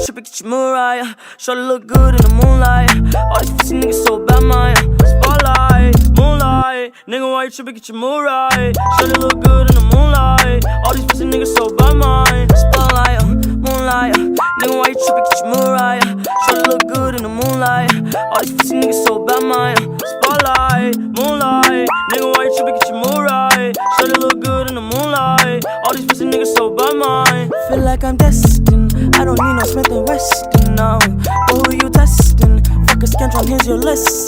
trippin', get your Mariah. Shorty look good in the moonlight. All these pussy niggas so bad, Maya. Spotlight, moonlight. Nigga, why you trippin', get your Mariah. Shorty look good in the moonlight. All these pussy niggas so bad, Maya. Spotlight, moonlight. Nigga, why you trippin', get your Mariah. Shorty look good in the moonlight. All these pussy niggas so bad, Maya. Spotlight, moonlight. Nigga, why you trippin', get your Mariah. Shorty look good in the moonlight. All these pussy niggas so bad, Maya. Feel like I'm destined. I don't need no Smith & Weston now. But who you testing? Fuck a Scantron, here's your list.